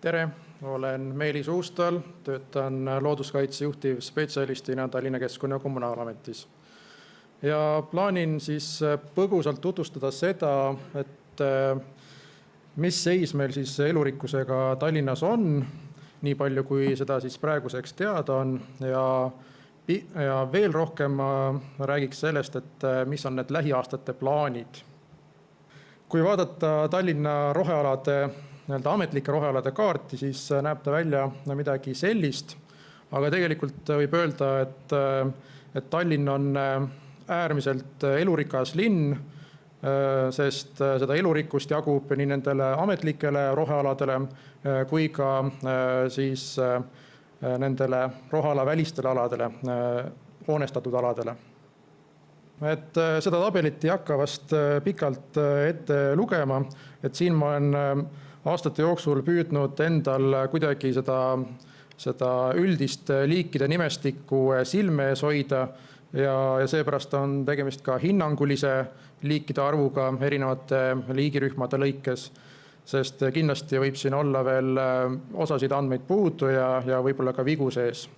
Tere, olen Meelis Uustal, töötan looduskaitse juhtivspetsialistina Tallinna Keskkonna- ja Kommunaalametis. Ja plaanin siis põgusalt tutvustada seda, et mis seis meil siis elurikkusega Tallinnas on, nii palju kui seda siis praeguseks teada on, ja veel rohkem ma räägiks sellest, et mis on need lähiaastate plaanid. Kui vaadata Tallinna rohealade, ametlike rohealade kaarti, siis näeb ta välja midagi sellist, aga tegelikult võib öelda, et Tallinn on äärmiselt elurikas linn, sest seda elurikkust jagub nii nendele ametlikele rohealadele kui ka siis nendele roheala välistele aladele, hoonestatud aladele. Et seda tabelit ei hakka vast pikalt ette lugema, et siin ma olen aastate jooksul püüdnud endal kuidagi seda üldist liikide nimestikku silme ees hoida ja seepärast on tegemist ka hinnangulise liikide arvuga erinevate liigirühmade lõikes, sest kindlasti võib siin olla veel osasid andmeid puudu ja võib-olla ka vigu sees.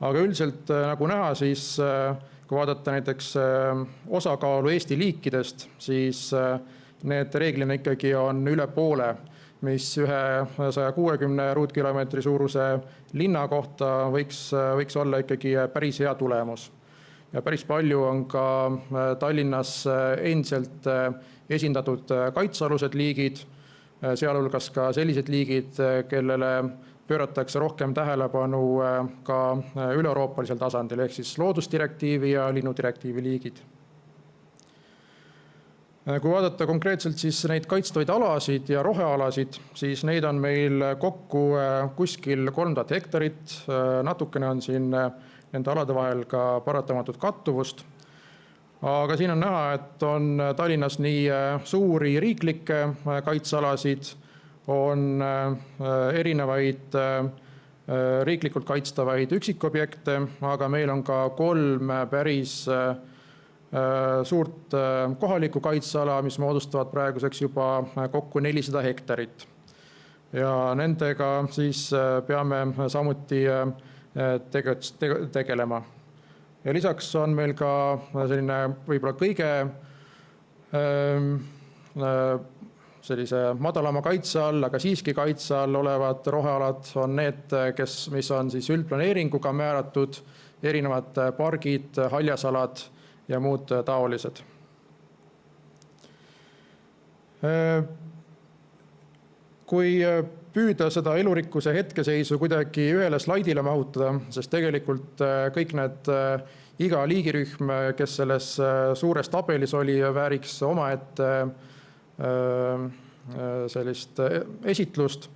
Aga üldiselt nagu näha, siis kui vaadata näiteks osakaalu Eesti liikidest, siis need reeglina ikkagi on üle poole, mis ühe 160 ruutkilomeetri suuruse linna kohta võiks olla ikkagi päris hea tulemus. Ja päris palju on ka Tallinnas endiselt esindatud kaitsealused liigid, sealhulgas ka sellised liigid, kellele pööratakse rohkem tähelepanu ka üleeuroopalisel tasandil, ehk siis loodusdirektiivi ja linnudirektiivi liigid. Kui vaadata konkreetselt siis neid kaitstavaid alasid ja rohealasid, siis neid on meil kokku kuskil 3000 hektarit, natukene on siin nende alade vahel ka paratamatut kattuvust. Aga siin on näha, et on Tallinnas nii suuri riiklikke kaitsealasid, on erinevaid riiklikult kaitstavaid üksikobjekte, aga meil on ka 3 päris suurt kohalikku kaitseala, mis moodustavad praeguseks juba kokku 400 hektarit. Ja nendega siis peame samuti tegelema. Ja lisaks on meil ka selline võib-olla kõige sellise madalama kaitse all, aga siiski kaitse all olevad rohealad on need, mis on siis üldplaneeringuga määratud, erinevad pargid, haljasalad ja muud taolised. Kui püüda seda elurikkuse hetkeseisu kuidagi ühele slaidile mahutada, sest tegelikult kõik need iga liigirühm, kes selles suures tabelis oli, vääriks omaette sellist esitlust,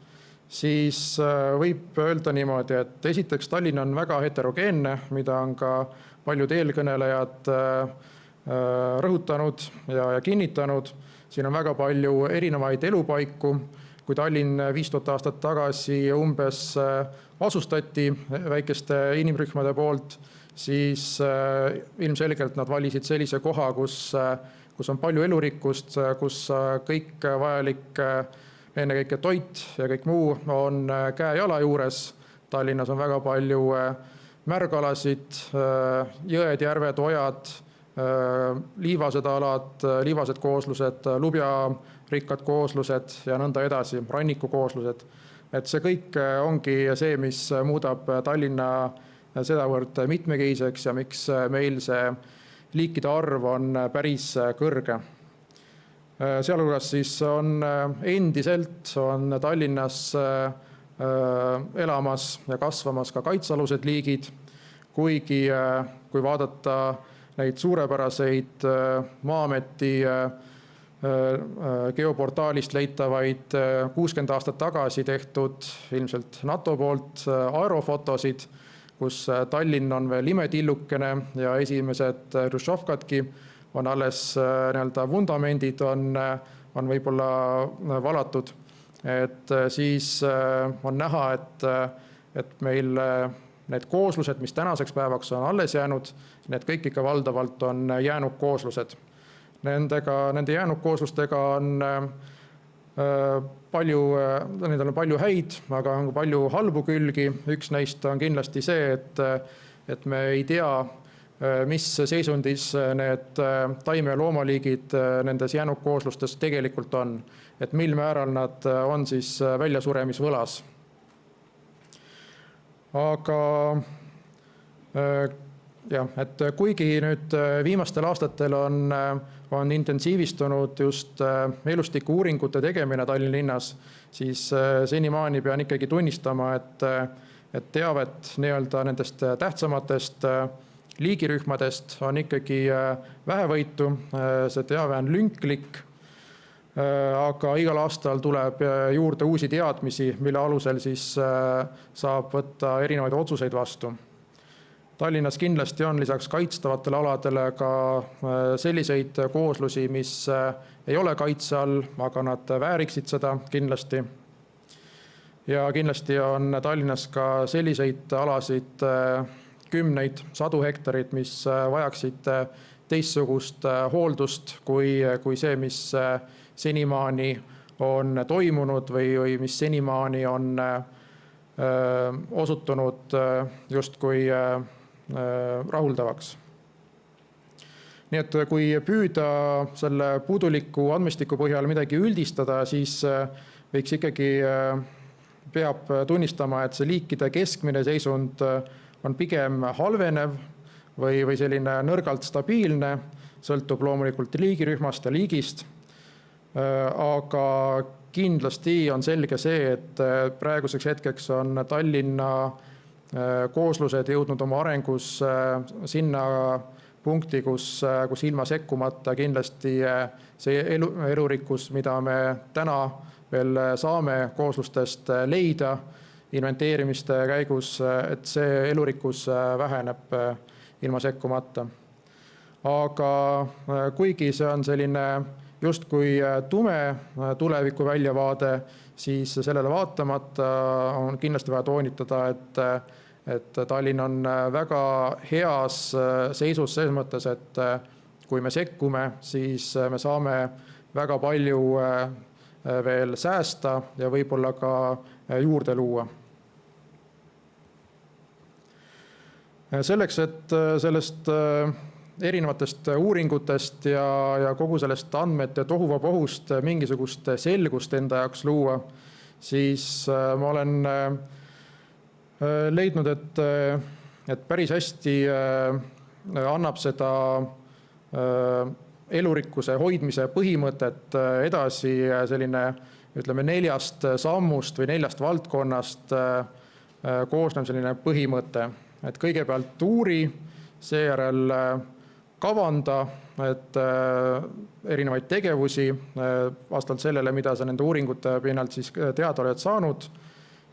siis võib öelda niimoodi, et esiteks Tallinn on väga heterogeenne, mida on ka paljud eelkõnelejad rõhutanud ja kinnitanud. Siin on väga palju erinevaid elupaiku. Kui Tallinn 5000 aastat tagasi umbes asustati väikeste inimrühmade poolt, siis ilmselgelt nad valisid sellise koha, kus on palju elurikkust, kus kõik vajalik, ennekõike toit ja kõik muu on käe-jala juures. Tallinnas on väga palju märgalasid, jõed, järved, ojad, liivased alad, liivased kooslused, lubjarikkad kooslused ja nõnda edasi, rannikukooslused. Et see kõik ongi see, mis muudab Tallinna sedavõrd mitmekesiseks ja miks meil see liikide arv on päris kõrge. Sealhulgas siis on endiselt Tallinnas elamas ja kasvamas ka kaitsealused liigid, kuigi kui vaadata neid suurepäraseid Maa-ameti geoportaalist leitavaid 60 aastat tagasi tehtud ilmselt NATO poolt aerofotosid, kus Tallinn on veel imetillukene ja esimesed Hruštšovkadki on alles vundamendid on võib-olla valatud. Et siis on näha, et meil need kooslused, mis tänaseks päevaks on alles jäänud, need kõik ikka valdavalt on jäänud kooslused. Nende jäänud kooslustega on Nendel on palju häid, aga on palju halbu külgi. Üks neist on kindlasti see, et me ei tea, mis seisundis need taime- ja loomaliigid nendes jäänukkooslustes tegelikult on. Et mil määral nad on siis väljasuremisvõlas. Aga et kuigi nüüd viimastel aastatel on intensiivistunud just elustiku uuringute tegemine Tallinna linnas, siis senimaani pean ikkagi tunnistama, et teavet nii-öelda nendest tähtsamatest liigirühmadest on ikkagi vähevõitu. See teave on lünklik, aga igal aastal tuleb juurde uusi teadmisi, mille alusel siis saab võtta erinevaid otsuseid vastu. Tallinnas kindlasti on lisaks kaitstavatele aladele ka selliseid kooslusi, mis ei ole kaitse all, aga nad vääriksid seda kindlasti. Ja kindlasti on Tallinnas ka selliseid alasid kümneid, 100 hektarit, mis vajaksid teistsugust hooldust kui see, mis senimaani on toimunud või mis senimaani on osutunud justkui rahuldavaks. Nii et kui püüda selle puuduliku andmestiku põhjal midagi üldistada, siis võiks ikkagi peab tunnistama, et see liikide keskmine seisund on pigem halvenev või selline nõrgalt stabiilne, sõltub loomulikult liigirühmast ja liigist. Aga kindlasti on selge see, et praeguseks hetkeks on Tallinna kooslused jõudnud oma arengus sinna punkti, kus ilma sekkumata kindlasti see elurikkus, mida me täna veel saame kooslustest leida inventeerimiste käigus, et see elurikkus väheneb ilma sekkumata. Aga kuigi see on selline justkui tume tuleviku väljavaade, siis sellele vaatamata on kindlasti vaja toonitada, et Tallinn on väga heas seisus selles mõttes, et kui me sekkume, siis me saame väga palju veel säästa ja võib-olla ka juurde luua. Selleks, et sellest erinevatest uuringutest ja kogu sellest andmete tohuvabohust mingisugust selgust enda jaoks luua, siis ma olen leidnud, et päris hästi annab seda elurikkuse hoidmise põhimõtet edasi selline, ütleme, 4 sammust või 4 valdkonnast koosnev selline põhimõte. Et kõigepealt uuri, seejärel kavanda, et erinevaid tegevusi vastavalt sellele, mida sa nende uuringute pinnalt siis teada oled saanud,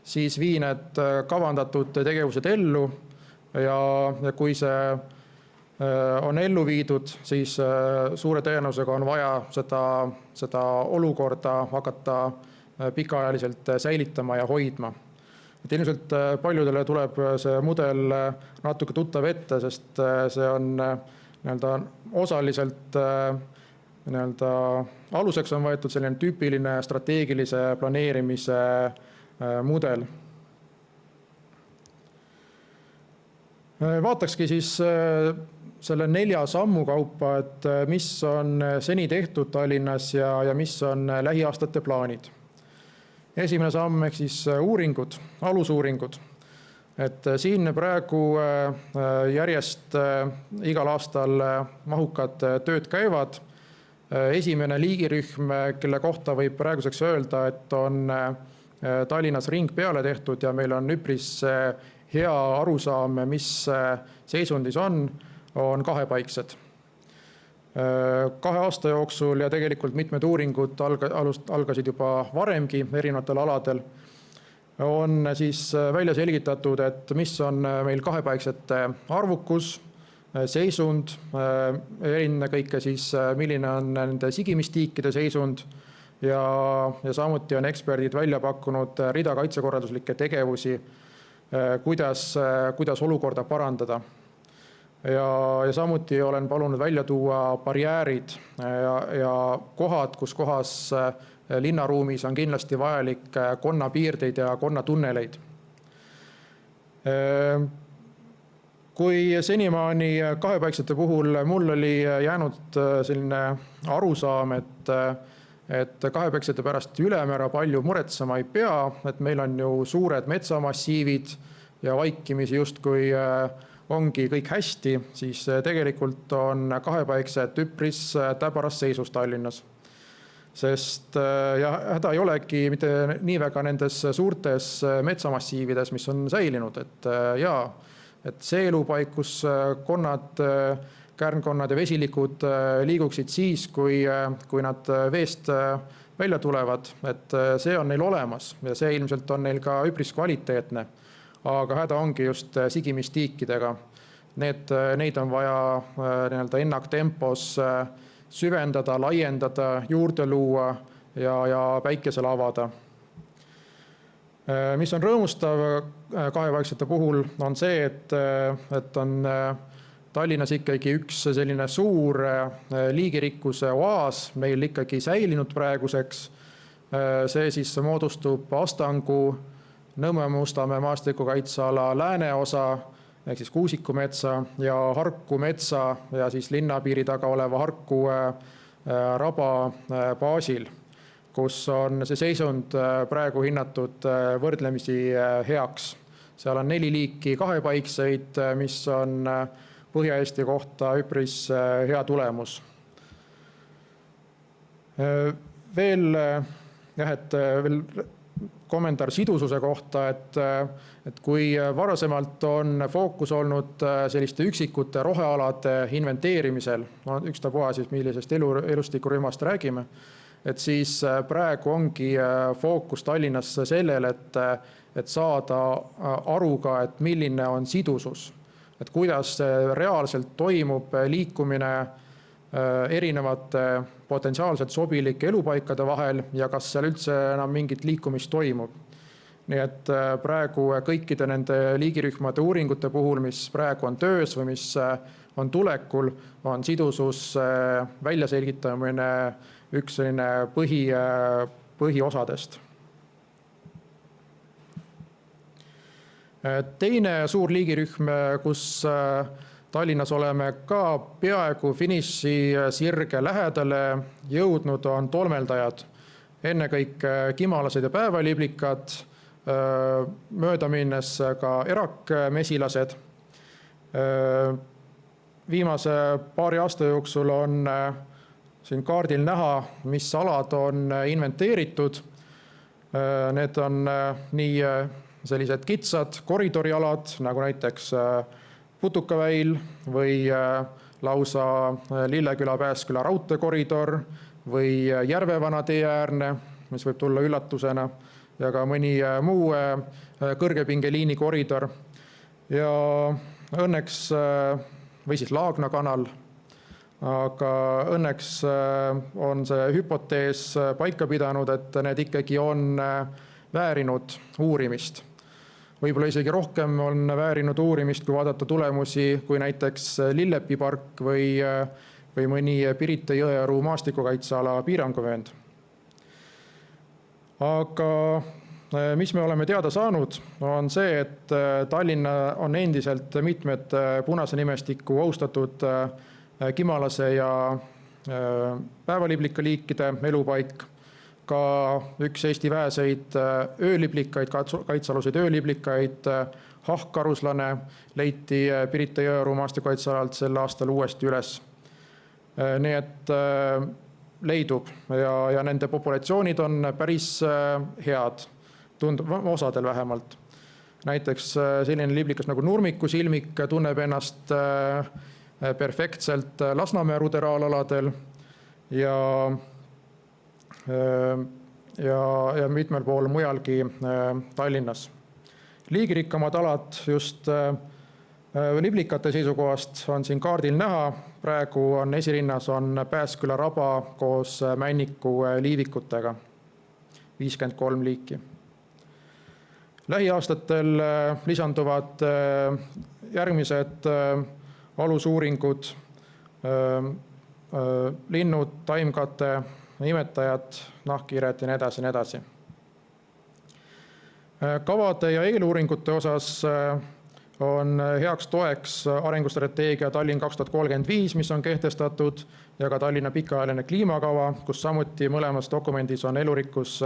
siis vii need kavandatud tegevused ellu ja kui see on ellu viidud, siis suure tõenäosusega on vaja seda olukorda hakata pikaajaliselt säilitama ja hoidma. Et ilmselt paljudele tuleb see mudel natuke tuttav ette, sest see on osaliselt aluseks on võetud selline tüüpiline strateegilise planeerimise mudel. Vaatakski siis selle 4 sammu kaupa, et mis on seni tehtud Tallinnas ja mis on lähiaastate plaanid. Esimene samm ehk siis uuringud, alusuuringud. Et siin praegu järjest igal aastal mahukad tööd käivad. Esimene liigirühm, kelle kohta võib praeguseks öelda, et on Tallinnas ring peale tehtud ja meil on üpris hea arusaam, mis seisundis on kahepaiksed. 2 aasta jooksul ja tegelikult mitmed uuringud algasid juba varemgi erinevatel aladel, on siis välja selgitatud, et mis on meil kahepaiksete arvukus, seisund, ennekõike siis milline on nende sigimistiikide seisund ja samuti on eksperdid välja pakkunud rida kaitsekorralduslikke tegevusi, kuidas olukorda parandada. Ja samuti olen palunud välja tuua barjäärid ja kohad, kus kohas linnaruumis on kindlasti vajalik konnapiirdeid ja konnatunneleid. Kui senimaani kahepaiksete puhul mul oli jäänud selline arusaam, et kahepaiksete pärast ülemäära palju muretsema ei pea, et meil on ju suured metsamassiivid ja vaikimisi justkui ongi kõik hästi, siis tegelikult on kahepaiksed üpris täbaras seisus Tallinnas. Sest ja häda ei olegi mitte nii väga nendes suurtes metsamassiivides, mis on säilinud, et see elupaik, kus konnad, kärnkonnad ja vesilikud liiguksid siis, kui nad veest välja tulevad, et see on neil olemas ja see ilmselt on neil ka üpris kvaliteetne. Aga häda ongi just sigimistiikidega. Neid on vaja ennaktempos süvendada, laiendada, juurde luua ja päikesele avada. Mis on rõõmustav kahepaiksete puhul on see, et on Tallinnas ikkagi üks selline suur liigirikkuse oaas meil ikkagi säilinud praeguseks. See siis moodustub Astangu, Nõmme Mustamäe maastikukaitseala lääneosa ehk siis Kuusikumetsa ja Harku metsa ja siis linnapiiri taga oleva Harku raba baasil, kus on see seisund praegu hinnatud võrdlemisi heaks. Seal on 4 liiki kahepaikseid, mis on Põhja-Eesti kohta üpris hea tulemus. Veel kommentaar sidususe kohta, et kui varasemalt on fookus olnud selliste üksikute rohealade inventeerimisel, ükstapuha siis millisest elustikurühmast räägime, et siis praegu ongi fookus Tallinnas sellel, et saada aru ka, et milline on sidusus, et kuidas reaalselt toimub liikumine erinevate potentsiaalselt sobilike elupaikade vahel ja kas seal üldse enam mingit liikumist toimub. Nii et praegu kõikide nende liigirühmade uuringute puhul, mis praegu on töös või mis on tulekul, on sidusus väljaselgitamine üks selline põhiosadest. Teine suur liigirühm, kus Tallinnas oleme ka peaaegu finiši sirge lähedale jõudnud, on tolmeldajad. Ennekõike kimalased ja päevaliblikad, mööda minnes ka erakmesilased. Viimase paari aasta jooksul on siin kaardil näha, mis alad on inventeeritud. Need on nii sellised kitsad koridorialad, nagu näiteks Putukaväil või lausa Lilleküla-Pääsküla raudteekoridor või Järvevana teeäärne, mis võib tulla üllatusena, ja ka mõni muu kõrgepingeliini koridor. Ja õnneks, või siis Laagna kanal, aga õnneks on see hüpotees paika pidanud, et need ikkagi on väärinud uurimist. Võib-olla isegi rohkem on väärinud uurimist, kui vaadata tulemusi, kui näiteks Lillepi park või mõni Pirita Jõearu maastikukaitseala piiranguvöönd. Aga mis me oleme teada saanud, on see, et Tallinna on endiselt mitmed punase nimestiku austatud kimalase ja päevaliblika liikide elupaik. Ka üks Eesti väeseid ööliblikaid, kaitsealuseid ööliblikaid, hahkaruslane leiti Pirita Jõearu maastikukaitsealalt sel aastal uuesti üles. Nii et leidub ja nende populatsioonid on päris head, osadel vähemalt. Näiteks selline liblikas nagu nurmikusilmik tunneb ennast perfektselt Lasnamäe ruderaalaladel ja mitmel pool mujalgi Tallinnas. Liigirikkamad alad just liblikate seisukohast on siin kaardil näha. Praegu on esirinnas on Pääsküla raba koos Männiku liivikutega, 53 liiki. Lähiaastatel lisanduvad järgmised alusuuringud, linnud, taimkate, imetajad, nahkhiired ja nii edasi, nii edasi. Kavade ja eeluuringute osas on heaks toeks arengustrateegia Tallinn 2035, mis on kehtestatud, ja ka Tallinna pikaajaline kliimakava, kus samuti mõlemas dokumendis on elurikkus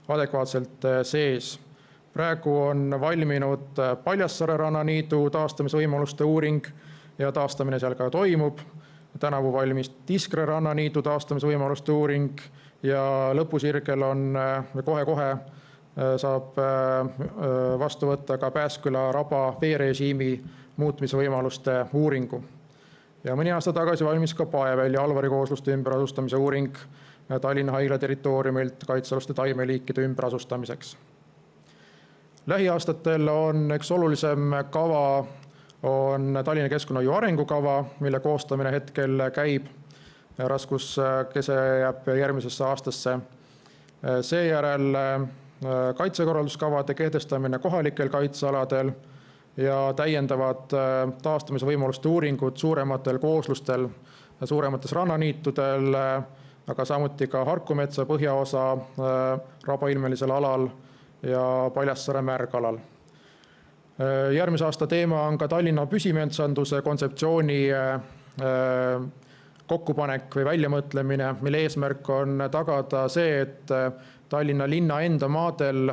adekvaatselt sees. Praegu on valminud Paljassaare rannaniidu taastamisvõimaluste uuring ja taastamine seal ka toimub. Tänavu valmis Tiskre rannaniidu taastamisvõimaluste uuring ja lõpusirgel on kohe-kohe saab vastu võtta ka Pääsküla raba veerežiimi muutmisvõimaluste uuringu. Ja mõni aasta tagasi valmis ka Paevälja Alvari koosluste ümberasustamise uuring Tallinna haigla territooriumilt kaitsealuste taimeliikide ümberasustamiseks. Lähiaastatel on üks olulisem kava on Tallinna Keskkonnahoiu arengukava, mille koostamine hetkel käib. Raskuskese jääb järgmisesse aastasse. Seejärel kaitsekorralduskavade kehtestamine kohalikel kaitsealadel ja täiendavad taastamisvõimaluste uuringud suurematel kooslustel, suuremates rannaniitudel, aga samuti ka Harkumetsa põhjaosa rabailmelisel alal ja Paljassaare märgalal. Järgmise aasta teema on ka Tallinna püsimetsanduse kontseptsiooni kokkupanek või väljamõtlemine, mille eesmärk on tagada see, et Tallinna linna enda maadel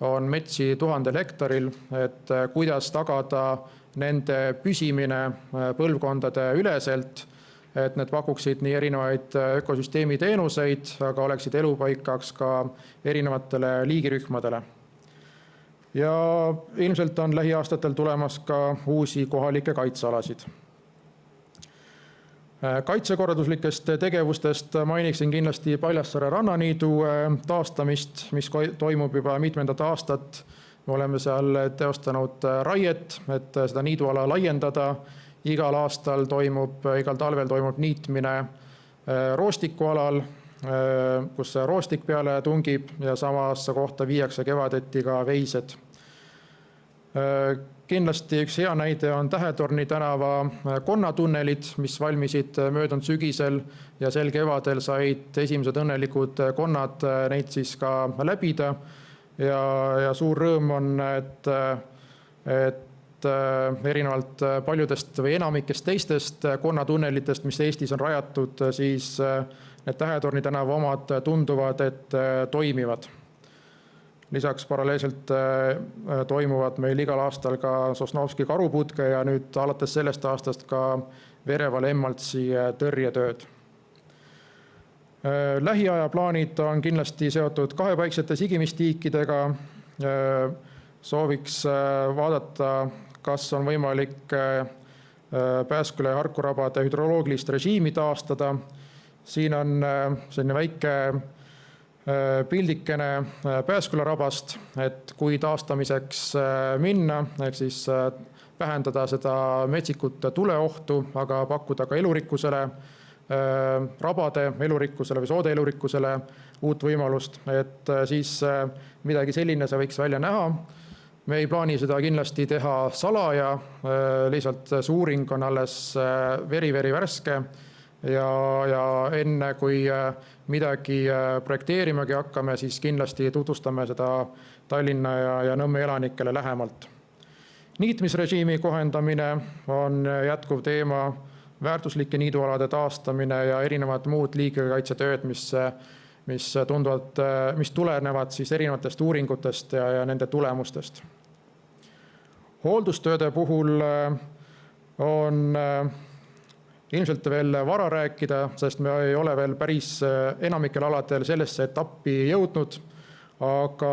on metsi 1000 hektaril, et kuidas tagada nende püsimine põlvkondade üleselt, et need pakuksid nii erinevaid ökosüsteemi teenuseid, aga oleksid elupaikaks ka erinevatele liigirühmadele. Ja ilmselt on lähiaastatel tulemas ka uusi kohalikke kaitsealasid. Kaitsekorralduslikest tegevustest mainiksin kindlasti Paljassaare rannaniidu taastamist, mis toimub juba mitmendat aastat. Me oleme seal teostanud raiet, et seda niiduala laiendada. Igal talvel toimub niitmine roostikualal, kus roostik peale tungib ja samasse kohta viiakse kevadeti ka veised. Kindlasti üks hea näide on Tähetorni tänava konnatunelid, mis valmisid möödunud sügisel ja sel kevadel said esimesed õnnelikud konnad neid siis ka läbida. Ja suur rõõm on, et erinevalt paljudest või enamikest teistest konnatunnelitest, mis Eestis on rajatud, siis need Tähetorni tänava omad tunduvad, et toimivad. Lisaks paralleelselt toimuvad meil igal aastal ka Sosnovski karuputke ja nüüd alates sellest aastast ka Verevale Emmaltsi tõrjetööd. Lähiaja plaanid on kindlasti seotud kahepaiksete sigimistiikidega. Sooviks vaadata, kas on võimalik Pääsküla ja Harku rabade hüdroloogilist režiimi taastada. Siin on selline väike pildikene Pääsküla rabast, et kui taastamiseks minna, ehk siis vähendada seda metsikut tuleohtu, aga pakkuda ka elurikkusele, rabade elurikkusele või soode elurikkusele uut võimalust, et siis midagi selline see võiks välja näha. Me ei plaani seda kindlasti teha salaja, lihtsalt see uuring on alles veri värske ja enne kui midagi projekteerimagi hakkame, siis kindlasti tutvustame seda Tallinna ja Nõmme elanikele lähemalt. Niitmisrežiimi kohendamine on jätkuv teema, väärtuslike niidualade taastamine ja erinevad muud liigikaitsetööd, mis tulenevad siis erinevatest uuringutest ja nende tulemustest. Hooldustööde puhul on ilmselt veel vara rääkida, sest me ei ole veel päris enamikel aladel sellesse etappi jõudnud, aga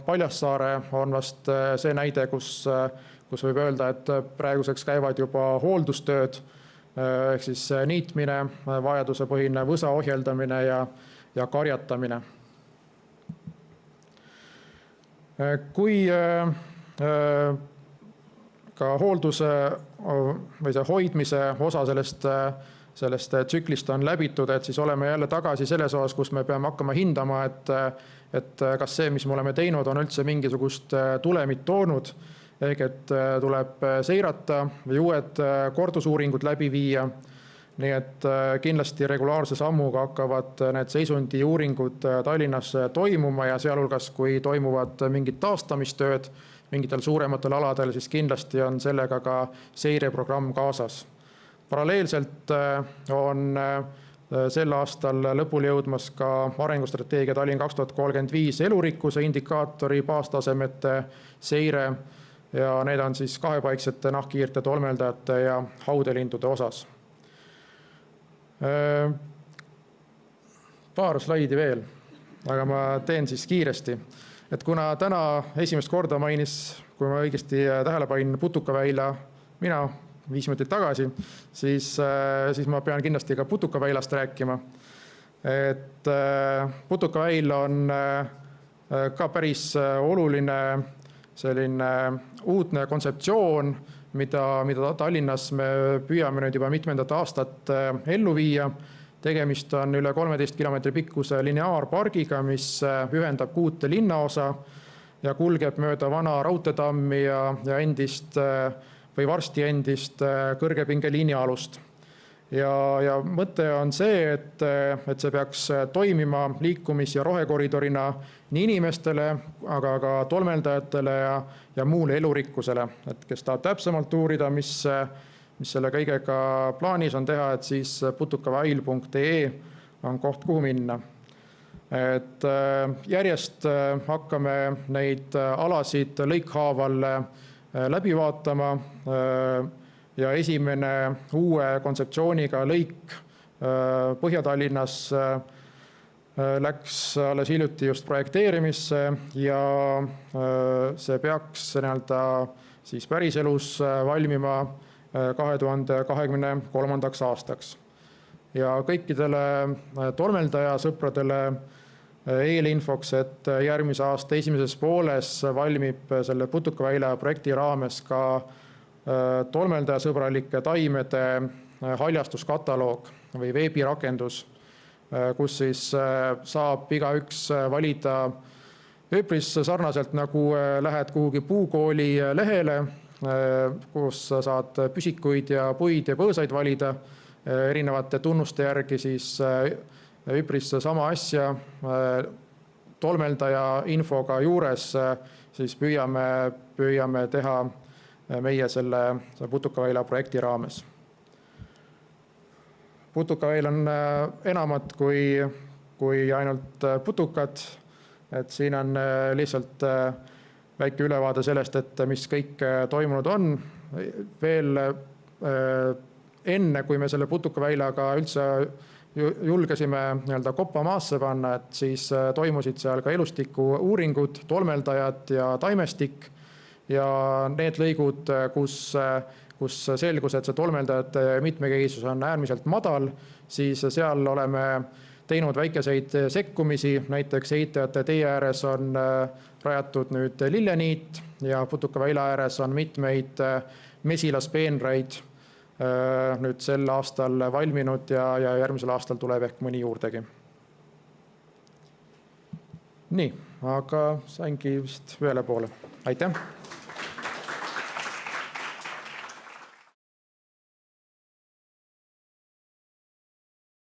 Paljassaare on vast see näide, kus võib öelda, et praeguseks käivad juba hooldustööd, ehk siis niitmine, vajadusepõhine võsa ohjeldamine ja karjatamine. Kui ka hoolduse või see hoidmise osa sellest tsüklist on läbitud, et siis oleme jälle tagasi selles osas, kus me peame hakkama hindama, et kas see, mis me oleme teinud, on üldse mingisugust tulemit toonud, ehk et tuleb seirata või uued kordusuuringud läbi viia Nii et kindlasti regulaarse sammuga hakkavad need seisundiuuringud Tallinnas toimuma ja sealhulgas, kui toimuvad mingid taastamistööd mingitel suurematel aladel, siis kindlasti on sellega ka seireprogramm kaasas. Paralleelselt on sel aastal lõpule jõudmas ka arengustrateegia Tallinn 2035 elurikkuse indikaatori baastasemete seire ja need on siis kahepaiksete nahkhiirte, tolmeldajate ja haudelindude osas. Paar slaidi veel, aga ma teen siis kiiresti. Et kuna täna esimest korda mainis, kui ma õigesti tähele panin, Putukaväila mina 5 minutit tagasi, siis ma pean kindlasti ka Putukaväilast rääkima. Et Putukaväil on ka päris oluline selline uudne kontseptsioon, mida Tallinnas me püüame nüüd juba mitmendat aastat ellu viia. Tegemist on üle 13 kilomeetri pikkuse lineaarpargiga, mis ühendab 6 linnaosa ja kulgeb mööda vana raudteetammi ja endist või varsti endist kõrgepingeliini alust. Ja mõte on see, et see peaks toimima liikumis- ja rohekoridorina nii inimestele, aga ka tolmeldajatele ja muule elurikkusele. Et kes tahab täpsemalt uurida, mis selle kõigega plaanis on teha, et siis putukaväil.ee on koht, kuhu minna. Et järjest hakkame neid alasid lõikhaaval läbi vaatama ja esimene uue kontseptsiooniga lõik Põhja-Tallinnas läks alles hiljuti just projekteerimisse ja see peaks siis päriselus valmima 2023. aastaks. Ja kõikidele tolmeldaja sõpradele eelinfoks, et järgmise aasta esimeses pooles valmib selle Putukaväila projekti raames ka tolmeldajasõbralike taimede haljastuskataloog või veebirakendus, kus siis saab igaüks valida üpris sarnaselt, nagu lähed kuhugi puukooli lehele, kus saad püsikuid ja puid ja põõsaid valida erinevate tunnuste järgi, siis üpris sama asja tolmeldaja infoga juures siis püüame teha meie selle Putukaväila projekti raames. Putukaväil on enamat kui ainult putukad, et siin on lihtsalt väike ülevaade sellest, et mis kõik toimunud on. Veel enne, kui me selle Putukaväilaga üldse julgesime koppa maasse panna, et siis toimusid seal ka elustiku uuringud, tolmeldajad ja taimestik ja need lõigud, kus selgus, et see tolmeldajate mitmekesisus on äärmiselt madal, siis seal oleme teinud väikeseid sekkumisi, näiteks Eitajate tee ääres on rajatud nüüd lilleniit ja Putukaväila ääres on mitmeid mesilaspeenraid nüüd sel aastal valminud ja järgmisel aastal tuleb ehk mõni juurdegi. Nii, aga saingi vist ühele poole. Aitäh!